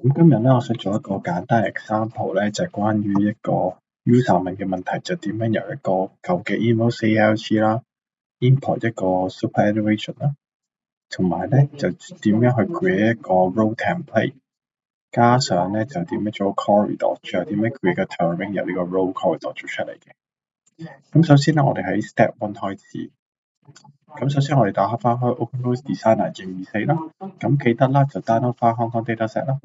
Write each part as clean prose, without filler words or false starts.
咁今日咧，我想做一個簡單嘅 example 咧，就係關於一個 user 問嘅問題，就點樣由一個舊嘅 invoice ALG 啦，import 一個 super iteration 啦，同埋咧就點樣去 create 一個 row template，加上咧就點樣做 corridor，最後點樣 create 個 terming 由呢個 row corridor 做出嚟嘅。咁首先咧，我哋喺 step one 開始。咁首先我哋打開翻開 OpenRoads Designer 224啦，咁記得啦就 download 翻 Hong Kong Dataset 啦，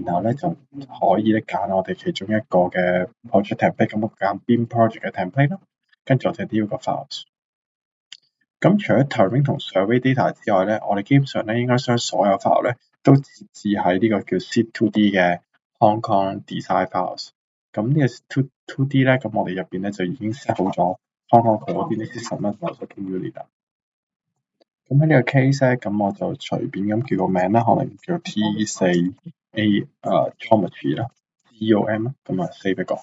然後咧就可以咧揀我哋其中一個嘅 project template，咁我揀 Beam Project 嘅 template 啦，跟住我就 new 個 files。咁除咗 terming 同 survey data 之外咧，我哋基本上咧應該將所有 file 咧都設置喺呢個叫 Sit2D 嘅 Hong Kong Design Files。咁呢個 2D 咧，咁我哋入邊咧就已經 set 好咗 Hong Kong 嗰邊啲 system 啦，同埋 unit 啦。咁喺呢個 case 咧，咁我就隨便咁叫個名啦，可能叫 T4A Geometry 啦 ，GEOM 啦，咁啊 save 一個。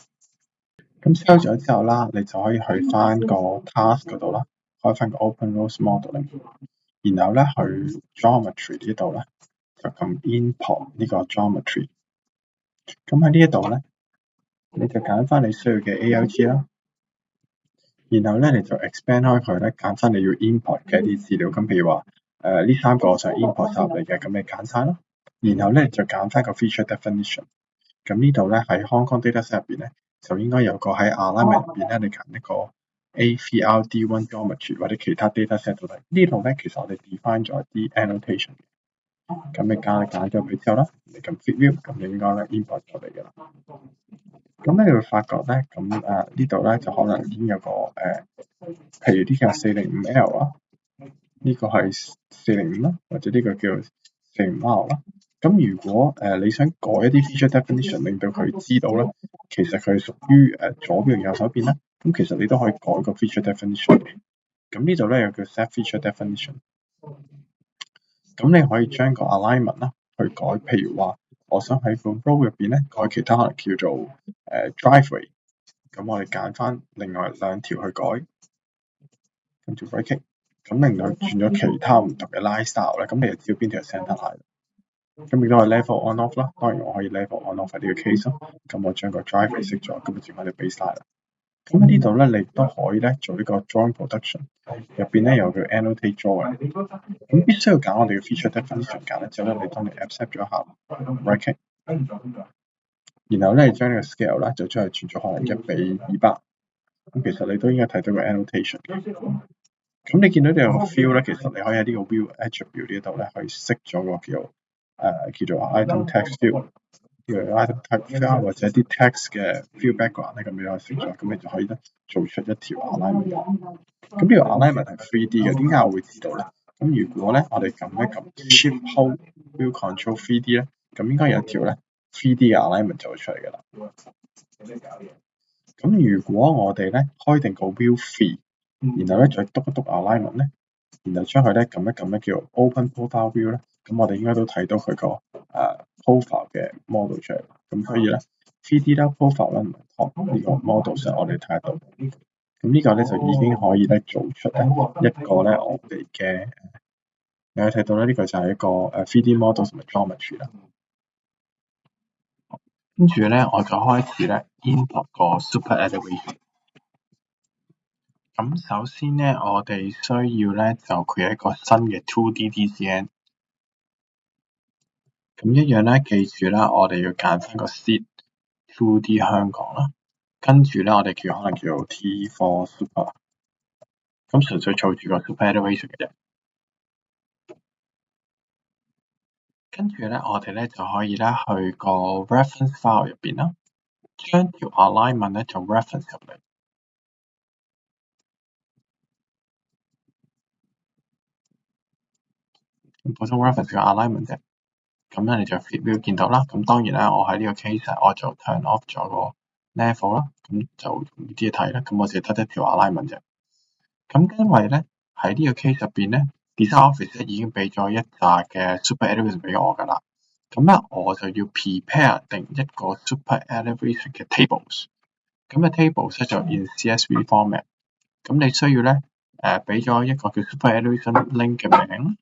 咁 save 咗之後啦，你就可以去翻個 task 嗰度啦，開翻個 OpenRoads Modeling，然後咧去 Geometry 呢度咧，就撳 import 呢個 Geometry。咁喺呢一度咧，你就揀翻你需要嘅 ALG 啦。然後咧，你就 expand 開佢咧，揀翻你要 import 嘅一啲資料。咁譬如話，呢三個我想 import 晒入嚟嘅，咁你揀晒咯。然後咧，就揀翻個 feature definition。咁呢度咧喺 Hong Kong Dataset 入邊咧，就應該有個喺 alignment 入邊咧，你揀一個 A3RD1 geometry 或者其他 dataset 都得。呢度咧其實我哋 define 咗一啲 annotation。咁你揀咗佢之後啦，你撳 fit view，咁你應該咧 import 咗嚟㗎啦。咁咧你會發覺咧，咁呢度咧就可能已經有個譬如呢個係 405L 啦，呢個係405啦，或者呢個叫 405R 啦。咁如果你想改一啲 feature definition，令到佢知道咧，其實佢係屬於左邊右手邊咧，咁其實你都可以改個 feature definition 嘅。咁呢度咧有叫 set feature definition。咁你可以將個 alignment 啦去改，譬如話我想喺個 row 入邊咧改其他可能叫做driveway，咁我哋揀翻另外兩條去改，跟住 right click，咁令到佢轉咗其他唔同嘅 line style 咧，咁你就知道邊條係 center line。咁亦都係 level on off 啦，當然我可以 level on off 喺呢個 case 咯。咁我將個 driveway 熄咗，咁就轉翻條 baseline 啦。咁喺呢度咧，你亦都可以咧做呢個 drawing production，入邊咧有個 annotate drawing。咁必須要揀我哋嘅 feature definition 揀咗之後咧，你當你 accept 咗下 right click，然後咧你將呢個 scale 咧就將佢轉咗可能1:200。咁其實你都應該睇到個 annotation 嘅。咁你見到呢個 field 咧，其實你可以喺呢個 view attribute 呢度咧，去熄咗個叫做 item text field，叫做 item type field 或者啲 text 嘅 field background 咧，咁你可以熄咗，咁你就可以咧做出一條 alignment。咁呢個 alignment 係 3D 嘅，點解我會知道咧？咁如果咧我哋撳一撳 Shift Hold View Control 3D 咧，咁應該有一條咧 3D 嘅 alignment 就會出嚟㗎啦。咁如果我哋咧開定個 View Free，然後咧再篤一篤 alignment 咧，然後將佢咧撳一撳咧叫 Open Profile View 咧，咁我哋應該都睇到佢個profile 嘅 model 出嚟。咁所以咧 3D 啦 profile 啦同埋呢個 model 上我哋睇得到。咁呢個咧就已經可以咧做出咧一個咧我哋嘅你可以睇到咧呢個就係一個3D model 同埋 geometry 啦。跟住咧我就開始咧 import 個 super elevation。咁首先咧，我哋需要咧就create一個新嘅 2D DCN。咁一樣咧，記住啦，我哋要揀翻個 Sit 2D 香港啦。跟住咧，我哋可能叫 T4 Super。咁純粹儲住個 super elevation 嘅啫。跟住咧，我哋咧就可以咧去個 reference file 入邊啦，將條 alignment 咧就 reference 入嚟。普通 reference 嘅 alignment 啫。咁咧你就 flip view 見到啦。咁當然啦，我喺呢個 case 我就 turn off 咗個 level 啦。咁就容易啲睇啦。咁我只係得一條 alignment 啫。咁因為咧喺呢個 case 入邊咧 ，Design Office 咧已經俾咗一紮嘅 super elevation 俾我㗎啦。咁咧我就要 prepare 定一個 super elevation 嘅 tables。咁嘅 tables 咧就 in CSV format。咁你需要咧俾咗一個叫 super elevation link 嘅名，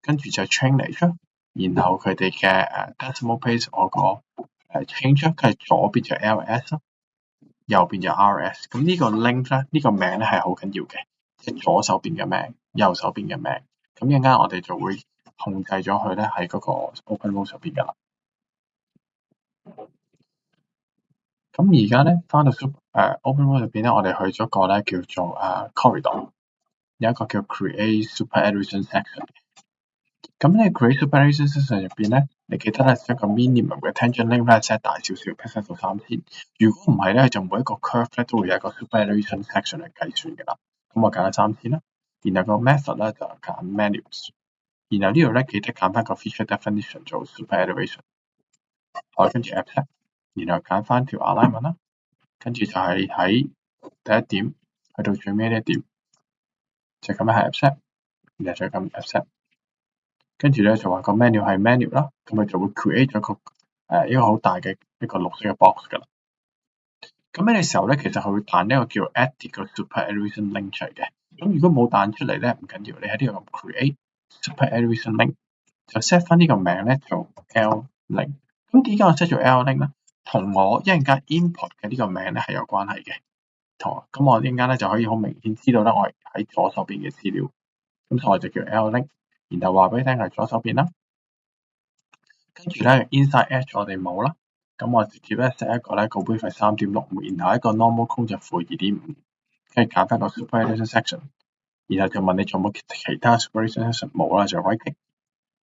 跟住就 change 嚟出。然後佢哋嘅decimal place 我個change 佢係左邊就 ls 啦，右邊就 rs。咁呢個 link 咧，呢個名咧係好緊要嘅，即係左手邊嘅名，右手邊嘅名。咁一陣間我哋就會控制咗佢咧喺嗰個 OpenRow 上邊㗎啦。咁而家咧翻到OpenRow 入邊咧，我哋去咗個咧叫做corridor， 有一個叫 create superannuation section。咁咧 create superannuation section 入邊咧，你記得咧將個 minimum 嘅 tangent link 咧 set 大少少 set 到3000。如果唔係咧，就每一個 curve 咧都會有一個 superannuation section 嚟計算嘅啦。咁我揀咗3000啦，然後個 method 咧就揀 manuals， 然後呢度咧記得揀翻個 feature definition 做 superannuation， 好，跟住 accept， 然後揀翻條 alignment 啦，跟住就係喺第一點去到最尾呢一點，就咁樣係 accept， 然後再撳 accept。跟住咧就話個 menu 係 menu 啦，咁佢就會 create 咗一個好大嘅一個綠色嘅 box 㗎啦。咁呢個時候咧，其實佢會彈一個叫 edit 個 superannuation link 出嚟嘅。咁如果冇彈出嚟咧，唔緊要，你喺呢度 create superannuation link 就 set 翻呢個名咧做 L link。咁點解我 set 做 L link 咧？同我一陣間 import 嘅呢個名咧係有關係嘅。咁我一陣間咧就可以好明顯知道咧，我係喺左手邊嘅資料。咁所以我就叫 L link。然後話俾你聽係左手邊啦，跟住咧 inside edge 我哋冇啦，咁我直接咧 set 一個咧個 width 係3.65，然後一個 normal 空就負2.5，跟住揀翻個 superannuation section， 然後就問你仲有冇其他 superannuation section， 冇啦就 right click，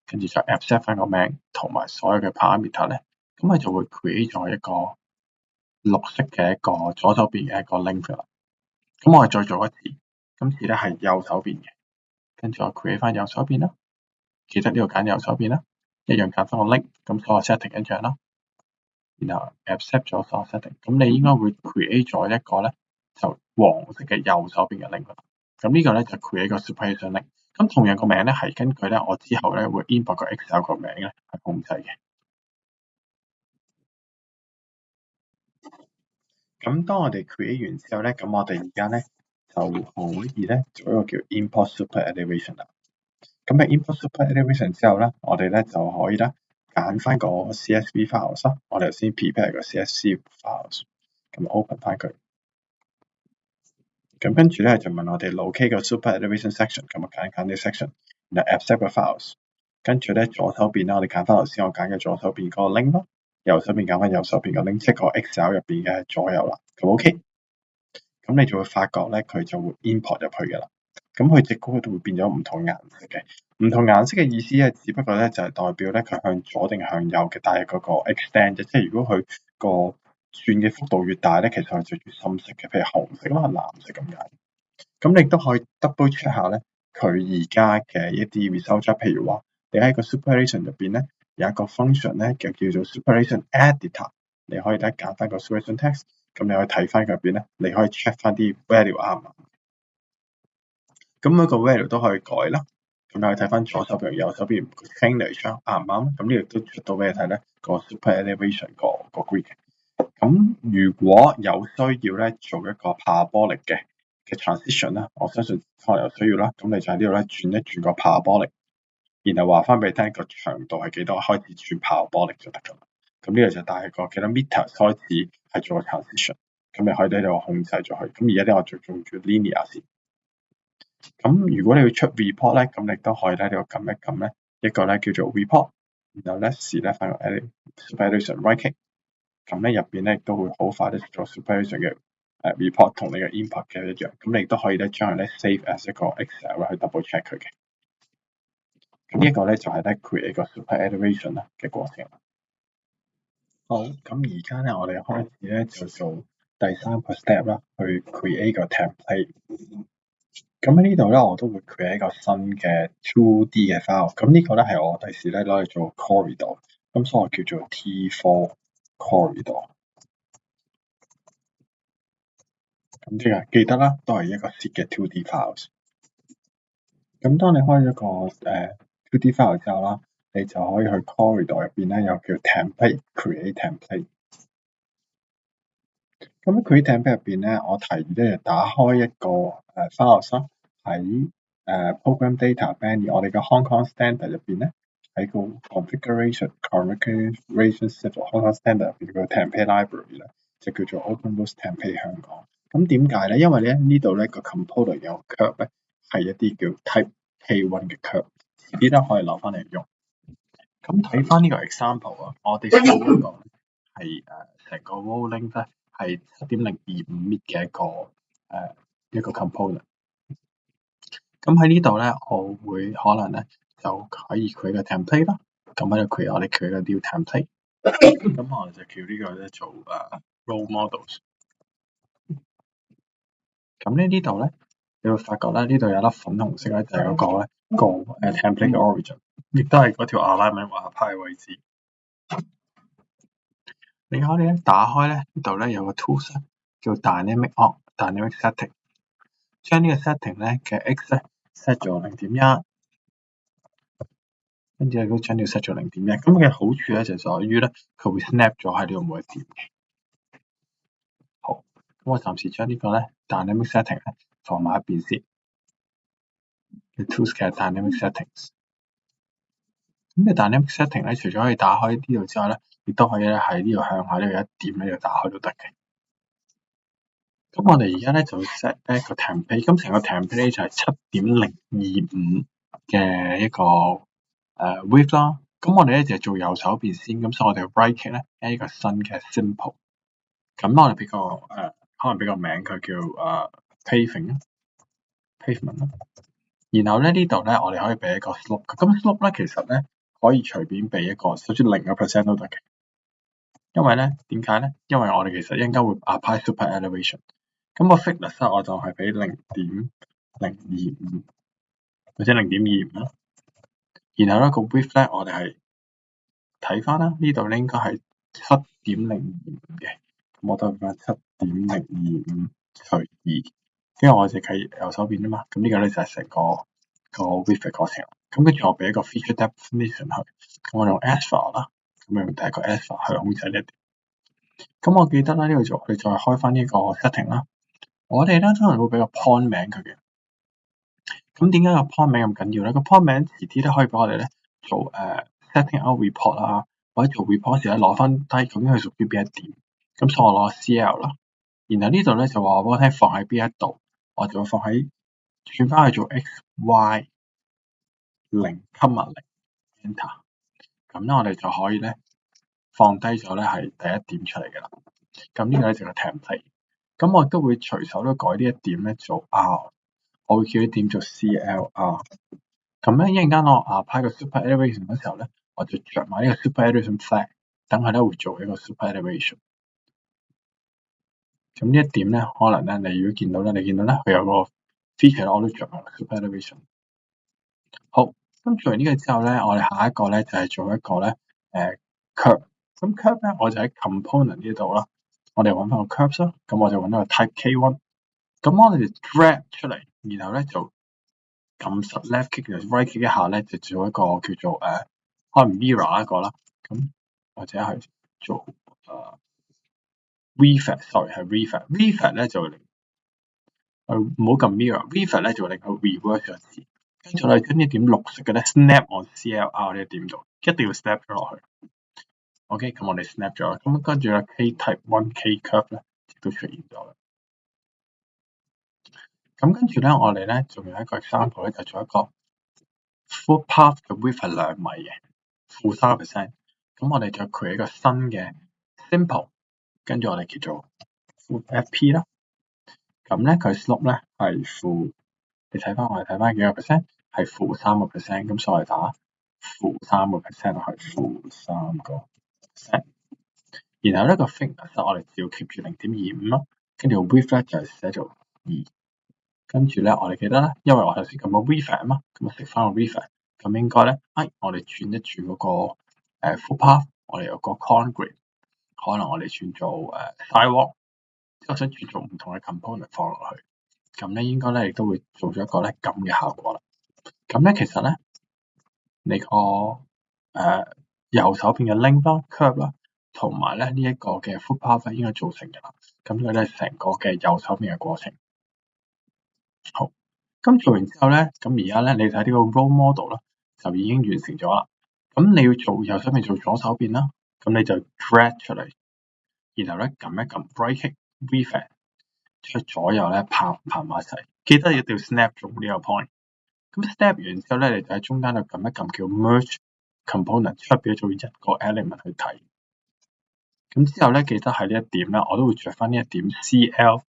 跟住就 accept 翻個名同埋所有嘅 parameter 咧，咁佢就會 create 咗一個綠色嘅一個左手邊嘅一個 link 啦。咁我哋再做一次，今次咧係右手邊嘅，跟住我 create 翻右手邊啦。記得呢度揀右手邊啦，一樣揀翻個 link， 咁所有 setting 一樣啦，然後 accept 咗所有 setting， 咁你應該會 create 咗一個咧就黃色嘅右手邊嘅 link 啦。咁呢個咧就 create 個 superannuation link。咁同樣個名咧係根據咧我之後咧會 import 個 Excel 個名咧係控制嘅。咁當我哋 create 完之後咧，咁我哋而家咧就可以咧做一個叫 import superannuation 啦。咁喺 import superannuation 之後咧，我哋咧就可以咧揀翻個 CSV files 啦。我哋頭先 prepare 個 CSV files， 咁 open 翻佢。咁跟住咧就問我哋 locate 個 superannuation section， 咁我揀呢個 section， 然後 accept 個 files。跟住咧左手邊咧，我哋揀翻頭先我揀嘅左手邊嗰個 link 咯，右手邊揀翻右手邊個 link， 即係個 Excel 入邊嘅左右啦。咁 OK， 咁你就會發覺咧佢就會 import 入去㗎啦。咁佢隻歌都會變咗唔同顏色嘅，唔同顏色嘅意思咧，只不過咧就係代表咧佢向左定向右嘅帶嗰個 extend 啫。即係如果佢個轉嘅幅度越大咧，其實佢就越深色嘅，譬如紅色啦、藍色咁解。咁你都可以 double check 下咧，佢而家嘅一啲 result， 譬如話你喺個 superannuation 入邊咧有一個 function 咧叫做 superannuation editor， 你可以咧揀翻個 superannuation text， 咁你可以睇翻入邊咧，你可以 check 翻啲 value 啱唔啱。咁每個 value 都可以改啦，咁你可以睇翻左手邊、右手邊 English 啱唔啱？咁呢度都出到俾你睇咧個 superannuation 個 grid。咁如果有需要咧做一個 parabolic 嘅 transition 啦，我相信可能有需要啦，咁你就喺呢度咧轉一轉個 parabolic， 然後話翻俾你聽個長度係幾多，開始轉 parabolic 就得㗎啦。咁呢個就大概幾多 meter 開始係做個 transition， 咁你可以喺度控制咗佢。咁而家咧我就用住 linear 先。咁如果你要出 report 咧，咁你都可以喺呢度撳一撳咧，一個咧叫做 report， 然後咧 select 翻個 superannuation right click， 咁咧入邊咧亦都會好快咧做 superannuation 嘅report， 同你嘅 input 嘅一樣。咁你亦都可以咧將佢咧 save as 一個 Excel 去 double check 佢嘅。咁呢一個咧就係咧 create 個 superannuation 啦嘅過程。好，咁而家咧我哋開始咧就做第3個 step 啦，去 create 個 template。咁喺呢度咧，我都會 create 一個新嘅 2D 嘅 file。咁呢個咧係我第時咧攞嚟做 corridor， 咁所以我叫做 T4 corridor。咁即係記得啦，都係一個 set 嘅 2D files。咁當你開咗個2D file 之後啦，你就可以去 corridor 入邊咧有叫 template create template。咁 create template 入邊咧，我提議咧就打開一個file 喺program data menu， 我哋嘅 Hong Kong standard 入邊咧喺個 configuration set Hong Kong standard 入邊個 template library 咧，就叫做 OpenRoads template 香港。咁點解咧？因為咧呢度咧個 component 有 curve 咧係一啲叫 type K1 嘅 curve，遲啲咧可以留翻嚟用。咁睇翻呢個 example 啊，我哋試一個係成個 row length 咧係7.025 米嘅一個 component。咁喺呢度咧，我會可能咧就可以 create 個 template 啦。咁喺度 create 我哋 create 個 new template。咁我哋就叫呢個咧做row models。咁呢度咧，你會發覺咧呢度有粒粉紅色咧，就係嗰個咧個template 嘅 origin， 亦都係嗰條 alignment 畫派嘅位置。你可以咧打開咧呢度咧有個 tools 叫 dynamic setting， 將呢個 setting 咧嘅 x 咧 set 咗 0.1， 跟住亦都將呢個 set 咗 0.1。咁嘅好處咧就在於咧佢會 snap 咗喺呢度每一點嘅。好，咁我暫時將呢個咧 dynamic setting 咧放埋一邊先。嘅 tools 嘅 dynamic settings。咁嘅 dynamic setting 咧，除咗可以打開呢度之外咧，亦都可以咧喺呢度向下呢度一點呢度打開都得嘅。咁我哋而家咧就 set 一個 template， 咁成個 template 就係 7.025 嘅一個width 啦。咁我哋咧就做右手邊先，咁所以我哋 right click 咧 add 一個新嘅 simple。咁我哋俾個可能俾個名佢叫pavement 啦。然後咧呢度咧我哋可以俾一個 slope， 咁 slope 咧其實咧可以隨便俾一個，好似0% 都得嘅。因為咧點解咧？因為我哋其實應該會 apply super elevation。咁個 thickness 我就係俾0.025或者0.25啦。然後咧個 width 咧我哋係睇翻啦，呢度咧應該係 7.025 嘅。咁我都係翻 7.025 除2，因為我哋係右手邊啊嘛。咁呢個咧就係成個 width 嘅過程。咁跟住我俾一個 feature definition 去，咁我用 alpha 啦，咁用第一個 alpha 去控制呢一點。咁我記得啦，呢度做我哋再開翻呢個 setting 啦。我哋咧通常會俾個 point 名佢嘅。咁點解個 point 名咁緊要咧？個 point 名遲啲咧可以俾我哋咧做setting out report 啦，或者做 report 時咧攞翻低究竟佢屬於邊一點。咁所以我攞 CL 啦。然後呢度咧就話俾我聽放喺邊一度，我就會放喺轉翻去做 XY 0,0 enter。咁咧我哋就可以咧放低咗咧係第一點出嚟嘅啦。咁呢個咧就係 template。咁我亦都會隨手都改呢一點咧做 R， 我會叫呢點做 CLR。咁咧一陣間我apply個 super elevation 嘅時候咧，我就着埋呢個 super elevation flag， 等佢咧會做一個 super elevation。咁呢一點咧，可能咧你如果見到咧，你見到咧佢有個 feature 咧，我都着埋 super elevation。好，咁做完呢個之後咧，我哋下一個咧就係做一個咧curve。咁 curve 咧我就喺 component 呢度啦，我哋揾翻個 curve 啦，咁我就揾到個 type K1。咁我哋就 drag 出嚟，然後咧就撳實 left click 同 right click 一下咧，就做一個叫做可能 mirror 一個啦，咁或者係做refat，sorry 係 refat 咧就令唔好撳 mirror，refat 咧就令佢 reverse 咗一次，跟住咧將呢點綠色嘅咧 snap on CLR 呢一點度，一定要 snap 咗落去。OK， 咁我哋 snap 咗啦，咁跟住咧 K type 1 K curve 咧亦都出現咗啦。咁跟住咧，我哋咧仲有一個 example 咧，就做一個 footpath 嘅 width 係2米嘅，負3%。咁我哋就 create 一個新嘅 simple， 跟住我哋叫做 FP 啦。咁咧佢 slope 咧係負，你睇翻我哋睇翻幾個 percent， 係負3%。咁所以我哋打負3%落去，負3%。然後呢個 thickness 我哋照 keep 住 0.25 咯，跟住 width 咧就係寫做2。跟住咧，我哋記得咧，因為我頭先撳咗 refat 啊嘛，咁啊食翻個 refat， 咁應該咧，我哋轉一轉嗰個footpath， 我哋有個 concrete， 可能我哋轉做sidewalk， 即係我想轉做唔同嘅 component 放落去，咁咧應該咧亦都會做咗一個咧咁嘅效果啦。咁咧其實咧，你個右手邊嘅 length 啦、curve 啦，同埋咧呢一個嘅 footpath 應該做成嘅啦。咁呢個咧成個嘅右手邊嘅過程。好，咁做完之後咧，咁而家咧你睇呢個 row model 啦，就已經完成咗啦。咁你要做右手邊做左手邊啦，咁你就 drag 出嚟，然後咧撳一撳 right click reflex，將左右咧拍埋一齊，記得一定要 snap 中呢個 point。咁 snap 完之後咧，你就喺中間度撳一撳叫 merge component， 出變咗做一個 element 去睇。咁之後咧，記得喺呢一點咧，我都會着翻呢一點 CL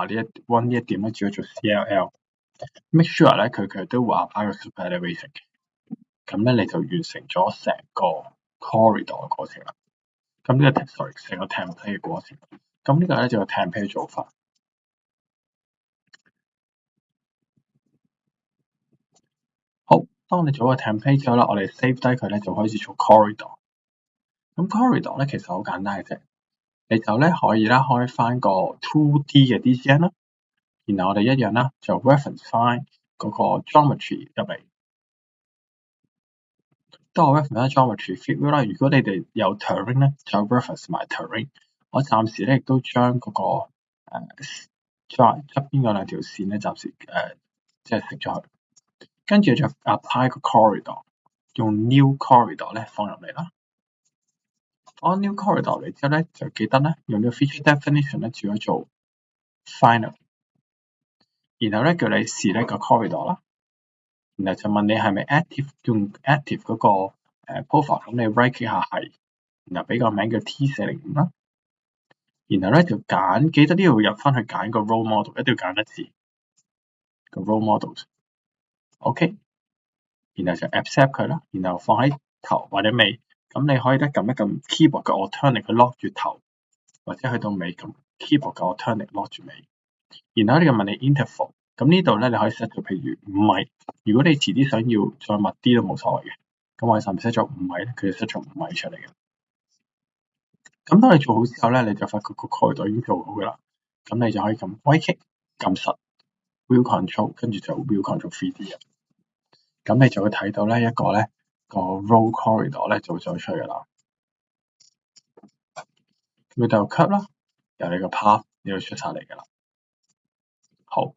呢一點咧，轉咗做 CLL。Make sure 咧佢都會 apply 個 super elevation 嘅。咁咧你就完成咗成個 corridor 嘅過程啦。咁呢個成個 template 嘅過程。咁呢個咧就係 template 做法。好，當你做個 template 之後咧，我哋 save 低佢咧，就開始做 corridor。咁 corridor 咧其實好簡單嘅啫，你就咧可以啦開翻個 2D 嘅 DCN 啦，然後我哋一樣啦就 reference 翻嗰個 geometry 入嚟。當我 reference 翻 geometry figure 啦，如果你哋有 terrain 咧，就 reference 埋 terrain。我暫時咧亦都將嗰個側邊嗰兩條線咧，暫時即係熄咗佢。跟住就 apply 個 corridor， 用 new corridor 咧放入嚟啦。放 new corridor 嚟之後咧，就記得咧用呢個 feature definition 咧轉咗做 final， 然後咧叫你試呢個 corridor 啦，然後就問你係咪 active， 用 active 嗰個profile， 咁你 right click 下係，然後俾個名叫 T405啦，然後咧就揀，記得呢度入翻去揀個 role model， 一定要揀一次個 role models，OK，然後就 accept 佢啦，然後放喺頭或者尾，咁你可以咧撳一撳 keyboard 嘅 alternate 去 lock 住頭，或者去到尾咁 keyboard 嘅 alternate lock 住尾，然後呢個問你 interval， 咁呢度咧你可以 set 到譬如5米，如果你遲啲想要再密啲都冇所謂嘅，咁我哋上面 set 咗5米咧，佢就 set 咗5米出嚟嘅。咁當你做好之後咧，你就發覺個 corridor 已經做好㗎啦，咁你就可以撳 right click 撳實 view control， 跟住就 view control 3D 啊。咁你就會睇到咧一個咧個 row corridor 咧做咗出嚟㗎啦。咁就 cut 啦，由你個 path 呢度出晒嚟㗎啦。好，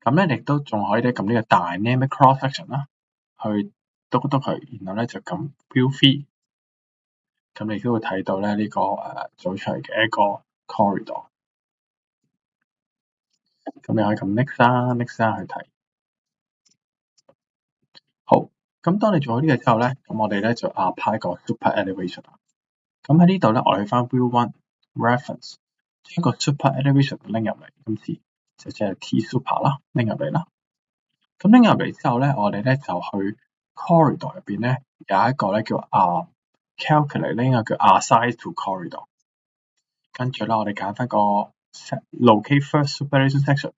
咁咧亦都仲可以咧撳呢個 dynamic cross section 啦，去篤佢，然後咧就撳 view free， 咁你都會睇到咧呢個做出嚟嘅一個 corridor。咁你可以撳 next 去睇。好，咁當你做好呢個之後咧，咁我哋咧就 apply 個 super elevation 啦。咁喺呢度咧，我哋去翻 view one reference， 將個 super elevation 拎入嚟，今次就即係 T super 啦，拎入嚟啦。咁拎入嚟之後咧，我哋咧就去 corridor 入邊咧有一個咧叫calculate 呢個叫 assign to corridor。跟住咧，我哋揀翻個 locate first super elevation section，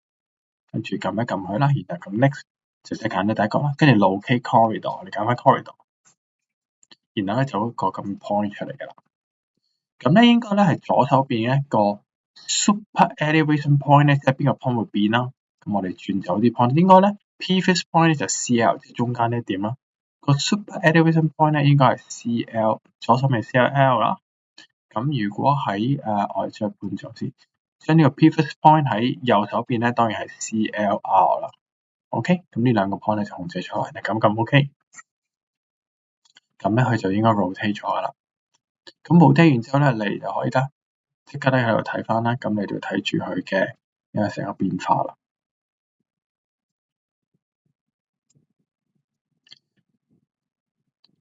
跟住撳一撳佢啦，然後撳 next 就即係揀咗第一個啦。跟住 locate corridor， 我哋揀翻 corridor， 然後咧就一個咁 point 出嚟㗎啦。咁咧應該咧係左手邊一個 super elevation point 咧，即係邊個 point 會變啦？咁我哋轉走啲 point， 應該咧 previous point 咧就 CL， 即係中間呢一點啦。個 super elevation point 咧應該係 CL， 左手邊 CL 啦。咁如果喺我哋再換咗先，將呢個 previous point 喺右手邊咧，當然係 CLR 啦。OK， 咁呢兩個 point 咧就控制咗嚟，咁 OK。咁咧佢就應該 rotate 咗㗎啦。咁 rotate 完之後咧，你就可以得即刻咧喺度睇翻啦。咁你就睇住佢嘅成個變化啦。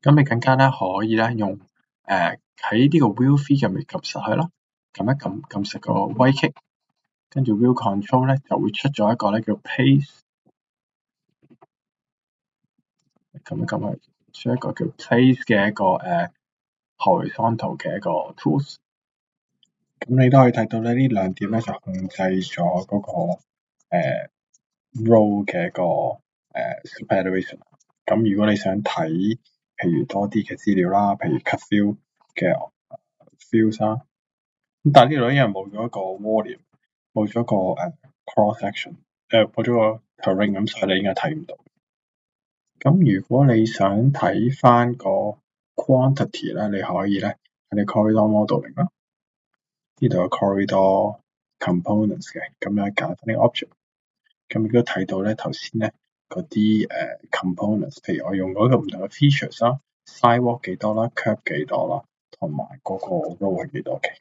咁你更加咧可以咧用喺呢個 view free 入面撳實佢啦，撳一撳實個 right click， 跟住 view control 咧就會出咗一個咧叫 place， 撳一撳佢出一個叫 place 嘅一個horizontal 嘅一個 tools。咁你都可以睇到咧，呢兩點咧就控制咗嗰個row 嘅一個super elevation。咁如果你想睇譬如多啲嘅資料啦，譬如 cut fill 嘅 fields 啦，咁但係呢度因為冇咗一個 volume， 冇咗個cross section， 冇咗個 terrain， 咁所以你應該睇唔到。咁如果你想睇翻個 quantity 咧，你可以咧喺你 corridor modeling 啦，呢度有 corridor components 嘅，咁樣揀翻啲 object。咁亦都睇到咧頭先咧嗰啲components，譬如我用嗰個唔同嘅 features 啦 sidewalk 幾多啦 curb 幾多啦，同埋嗰個 row 係幾多嘅。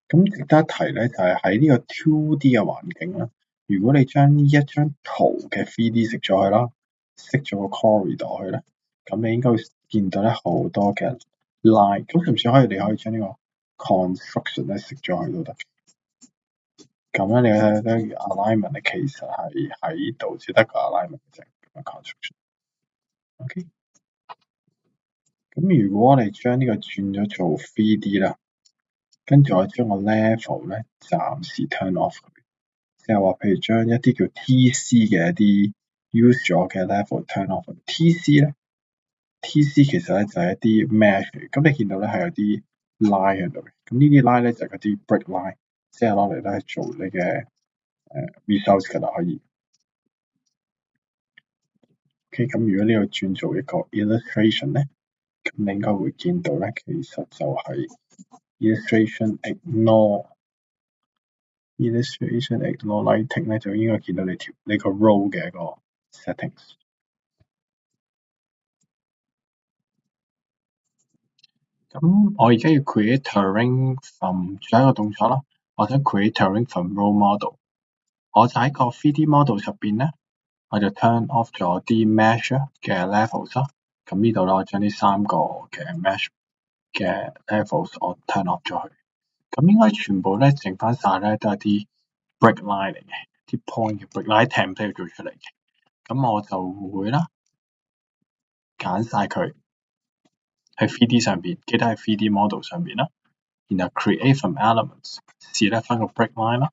咁值得一提咧，就係喺呢個 2D 嘅環境啦。如果你將呢一張圖嘅 3D 食咗佢啦，熄咗個 corridor 去咧，咁你應該會見到咧好多嘅 line。咁甚至你可以將呢個 construction 咧熄咗佢都得。咁咧你睇到 alignment 咧其實係喺度，只得個 alignment 嘅啫，咁 construction。OK。咁如果我哋將呢個轉咗做 3D 啦，跟住我將個 level 咧暫時 turn off 佢，即係話譬如將一啲叫 TC 嘅一啲 use 咗嘅 level turn off。TC 咧 ，TC 其實咧就係一啲 mesh 嚟，咁你見到咧係有啲 line 喺度嘅，咁呢啲 line 咧就係嗰啲 brick line，即係攞嚟咧做你嘅results 㗎啦，可以。OK，咁如果呢個轉做一個 illustration 咧，咁你應該會見到咧，其實就係 illustration ignore lighting 咧，就應該見到你個 row 嘅一個 settings。咁我而家要 create terrain from 最後一個動作啦，我想 create terrain from row model。我就喺個 3D model 入邊咧，我就 turn off 咗啲 mesh 嘅 levels 啦。咁呢度咧，我將呢3個嘅 mesh 嘅 levels 我 turn off 咗佢。咁應該全部咧剩翻晒咧都係啲 brick line 嚟嘅，啲 point 嘅 brick line template 要做出嚟嘅。咁我就會啦揀晒佢喺 3D 上邊，記得喺 3D model 上邊啦。然後 create from elements，select 翻個 brick line 啦。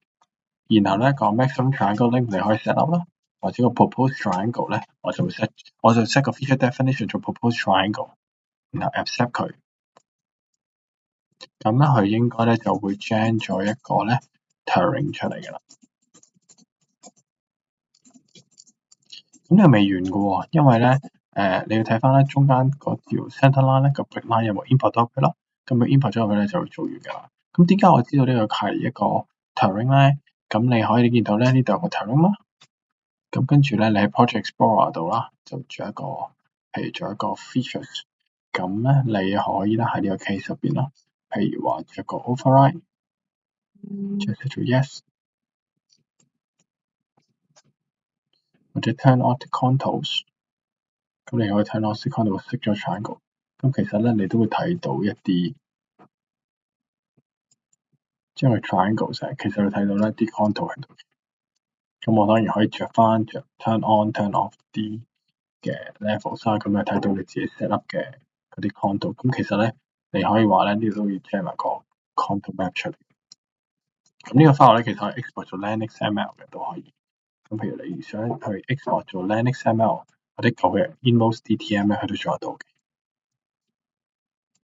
然後咧個 maximum triangle length 你可以 set up 啦，或者個 proposed triangle 咧我就 set 個 feature definition 做 proposed triangle，然後 accept 佢。咁咧佢應該咧就會 generate 咗一個咧 terrain 出嚟㗎啦。咁呢個未完㗎喎，因為咧你要睇翻咧中間嗰條 center line 咧個 brick line 有冇 import 到佢啦。咁佢 import 咗入去咧就會做完㗎啦。咁點解我知道呢個係一個 terrain 咧？咁你可以見到咧呢度有個 terrain 啦。咁跟住咧你喺 Project Explorer 度啦，就做一個譬如做一個 features。咁咧你可以咧喺呢個 case 入邊啦，譬如話做一個 override， 就做 yes， 或者 turn off the contours。咁你可以 turn off the contours， 熄咗 triangle。咁其實咧你都會睇到一啲將佢 triangle 成，其實你睇到咧啲 contour 喺度。咁我當然可以着 turn on、turn off 啲嘅 level 啦，咁你睇到你自己 set up 嘅嗰啲 contour。咁其實咧你可以話咧呢度都要 generate 埋個 contour map 出嚟。咁呢個 file 咧其實可以 export 做 LandXML 嘅都可以。咁譬如你想去 export 做 LandXML 或者舊嘅 invoice DTM 咧，佢都做得到嘅。